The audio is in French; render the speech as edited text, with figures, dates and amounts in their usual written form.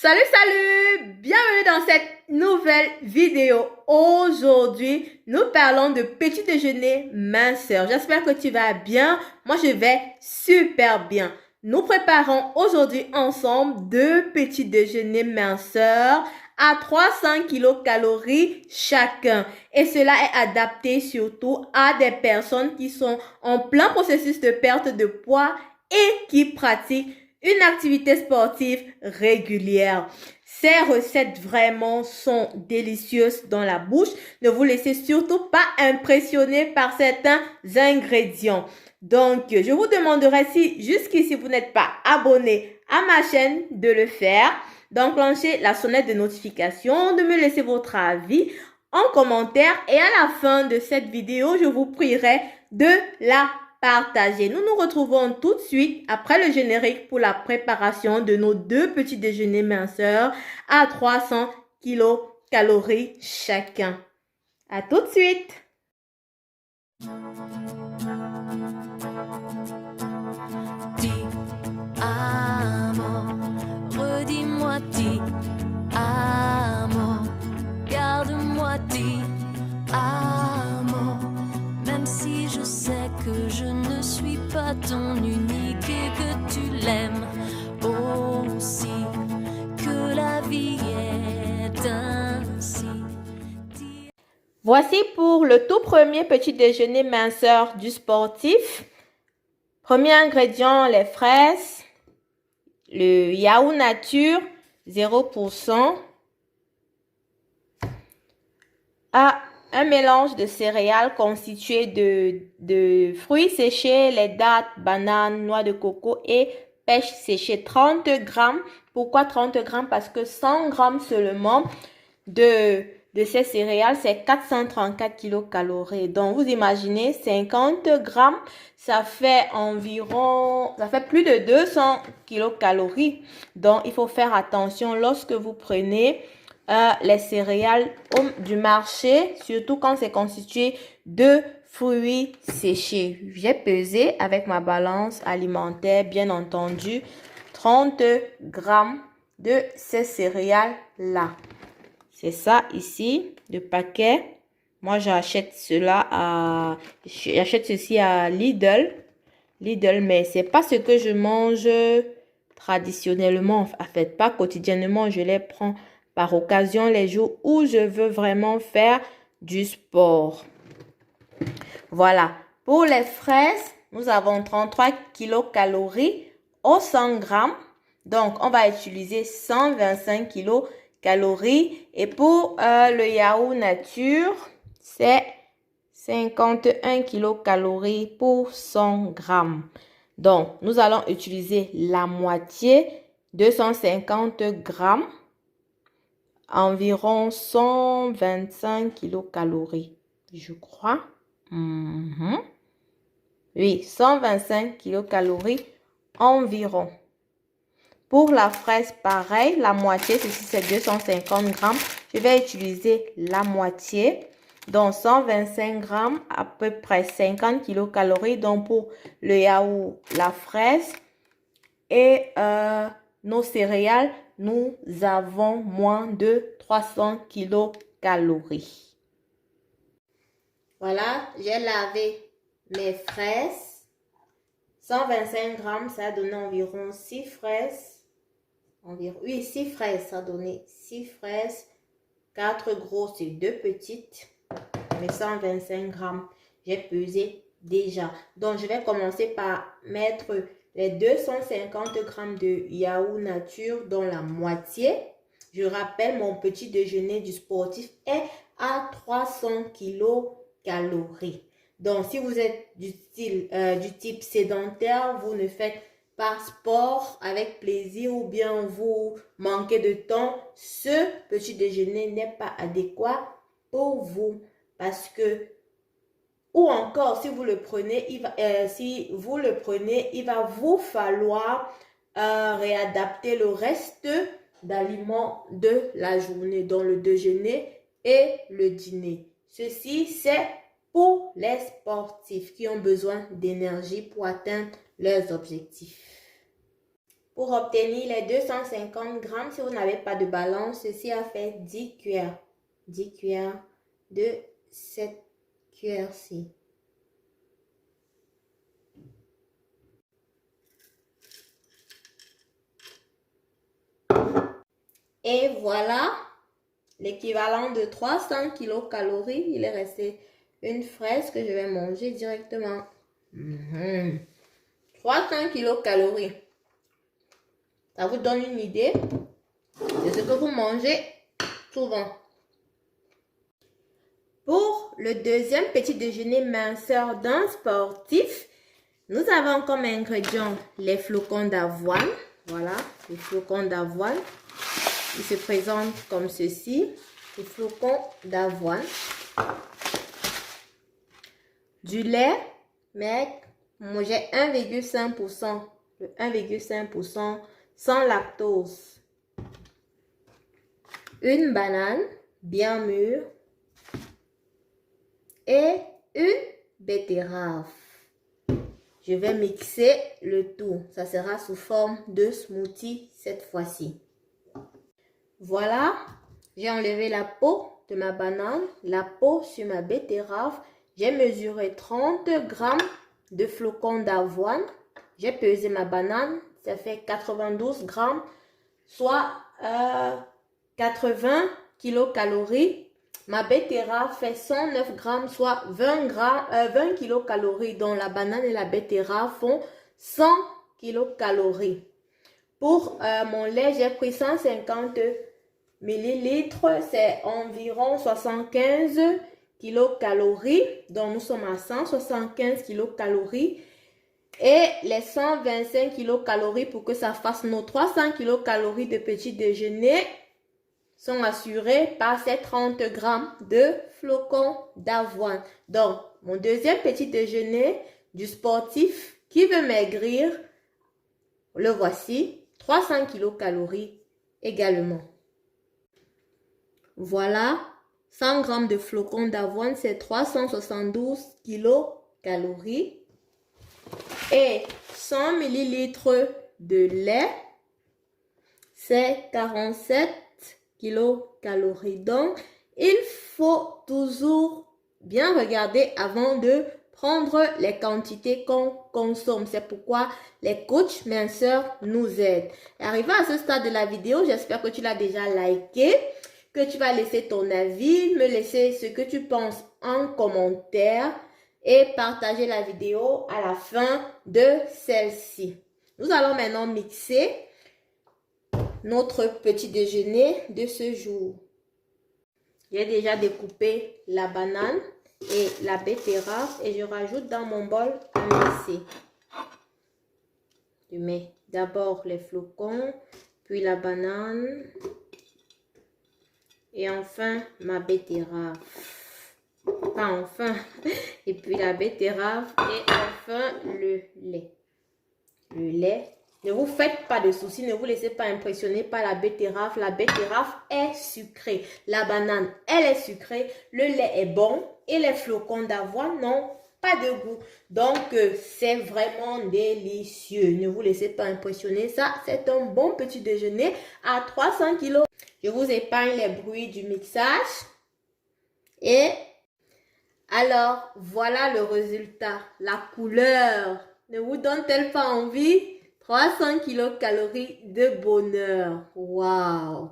Salut! Bienvenue dans cette nouvelle vidéo. Aujourd'hui, nous parlons de petit déjeuner minceur. J'espère que tu vas bien. Moi, je vais super bien. Nous préparons aujourd'hui ensemble deux petits déjeuners minceurs à 300 kilocalories chacun. Et cela est adapté surtout à des personnes qui sont en plein processus de perte de poids et qui pratiquent une activité sportive régulière. Ces recettes vraiment sont délicieuses dans la bouche. Ne vous laissez surtout pas impressionner par certains ingrédients. Donc, je vous demanderai si jusqu'ici vous n'êtes pas abonné à ma chaîne de le faire, d'enclencher la sonnette de notification, de me laisser votre avis en commentaire et à la fin de cette vidéo, je vous prierai de la partager. Nous nous retrouvons tout de suite après le générique pour la préparation de nos deux petits déjeuners minceurs à 300 kilocalories chacun. À tout de suite! Redis-moi, dis amour, garde-moi, dis amour, même si je sais que je ne suis pas ton unique et que tu l'aimes aussi, que la vie est ainsi. Voici pour le tout premier petit déjeuner minceur du sportif. Premier ingrédient, les fraises, le yaourt nature 0%, un mélange de céréales constitué de fruits séchés, les dattes, bananes, noix de coco et pêche séchée. 30 grammes. Pourquoi 30 grammes? Parce que 100 grammes seulement de ces céréales, c'est 434 kilocalories. Donc, vous imaginez, 50 grammes, ça fait plus de 200 kilocalories. Donc, il faut faire attention lorsque vous prenez les céréales du marché, surtout quand c'est constitué de fruits séchés. J'ai pesé avec ma balance alimentaire, bien entendu, 30 grammes de ces céréales-là. C'est ça ici, le paquet. Moi, j'achète ceci à Lidl. Mais c'est pas ce que je mange traditionnellement. En fait, pas quotidiennement. Je les prends par occasion les jours où je veux vraiment faire du sport. Voilà. Pour les fraises, nous avons 33 kilocalories au 100 grammes. Donc, on va utiliser 125 kilocalories. Et pour le yaourt nature, c'est 51 kilocalories pour 100 grammes. Donc, nous allons utiliser la moitié, 250 grammes, environ 125 kilocalories, je crois. Oui, 125 kilocalories environ. Pour la fraise, pareil, la moitié, ceci c'est 250 grammes. Je vais utiliser la moitié. Donc, 125 grammes, à peu près 50 kilocalories. Donc, pour le yaourt, la fraise et nos céréales, nous avons moins de 300 kilocalories. Voilà, j'ai lavé mes fraises. 125 grammes, ça a donné environ 6 fraises. Oui, 6 fraises, ça a donné 6 fraises. 4 grosses et 2 petites. Mais 125 grammes, j'ai pesé déjà. Donc, je vais commencer par mettre les 250 grammes de yaourt nature dans la moitié. Je rappelle, mon petit déjeuner du sportif est à 300 kilocalories. Donc, si vous êtes du type sédentaire, vous ne faites pas sport avec plaisir ou bien vous manquez de temps, ce petit déjeuner n'est pas adéquat pour vous. Parce que, ou encore, si vous le prenez, il va vous falloir réadapter le reste d'aliments de la journée, dans le déjeuner et le dîner. Ceci, c'est pour les sportifs qui ont besoin d'énergie pour atteindre leurs objectifs. Pour obtenir les 250 grammes, si vous n'avez pas de balance, ceci a fait 10 cuillères. 10 cuillères de cette cuillère-ci. Et voilà l'équivalent de 300 kilocalories. Il est resté une fraise que je vais manger directement. 300 kilocalories. Ça vous donne une idée de ce que vous mangez souvent. Pour le deuxième petit déjeuner minceur d'un sportif, nous avons comme ingrédients les flocons d'avoine. Voilà, les flocons d'avoine. Ils se présentent comme ceci. Les flocons d'avoine. Du lait, mais moi j'ai 1,5%. Le 1,5% sans lactose. Une banane bien mûre. Et une betterave. Je vais mixer le tout. Ça sera sous forme de smoothie cette fois-ci. Voilà, j'ai enlevé la peau de ma banane, la peau sur ma betterave. J'ai mesuré 30 grammes de flocons d'avoine. J'ai pesé ma banane, ça fait 92 grammes, soit 80 kilocalories. Ma betterave fait 109 grammes, soit 20 kilocalories, dont la banane et la betterave font 100 kilocalories. Pour mon lait, j'ai pris 150 millilitres, c'est environ 75 kilocalories, donc nous sommes à 175 kilocalories. Et les 125 kilocalories, pour que ça fasse nos 300 kilocalories de petit déjeuner, sont assurés par ces 30 grammes de flocons d'avoine. Donc, mon deuxième petit déjeuner du sportif qui veut maigrir, le voici, 300 kilocalories également. Voilà, 100 grammes de flocons d'avoine, c'est 372 kilocalories. Et 100 millilitres de lait, c'est 47 kilocalories. Donc, il faut toujours bien regarder avant de prendre les quantités qu'on consomme. C'est pourquoi les coachs minceurs nous aident. Arrivé à ce stade de la vidéo, j'espère que tu l'as déjà liké, que tu vas laisser ton avis, me laisser ce que tu penses en commentaire et partager la vidéo à la fin de celle-ci. Nous allons maintenant mixer notre petit déjeuner de ce jour. J'ai déjà découpé la banane et la betterave et je rajoute dans mon bol à mixer. Je mets d'abord les flocons, puis la banane et enfin ma betterave. Pas enfin, et puis la betterave et enfin le lait. Le lait. Ne vous faites pas de soucis, ne vous laissez pas impressionner par la betterave. La betterave est sucrée. La banane, elle est sucrée. Le lait est bon et les flocons d'avoine n'ont pas de goût. Donc, c'est vraiment délicieux. Ne vous laissez pas impressionner. Ça, c'est un bon petit déjeuner à 300 kg. Je vous épargne les bruits du mixage. Et alors, voilà le résultat. La couleur ne vous donne-t-elle pas envie? 300 kilocalories de bonheur. Waouh!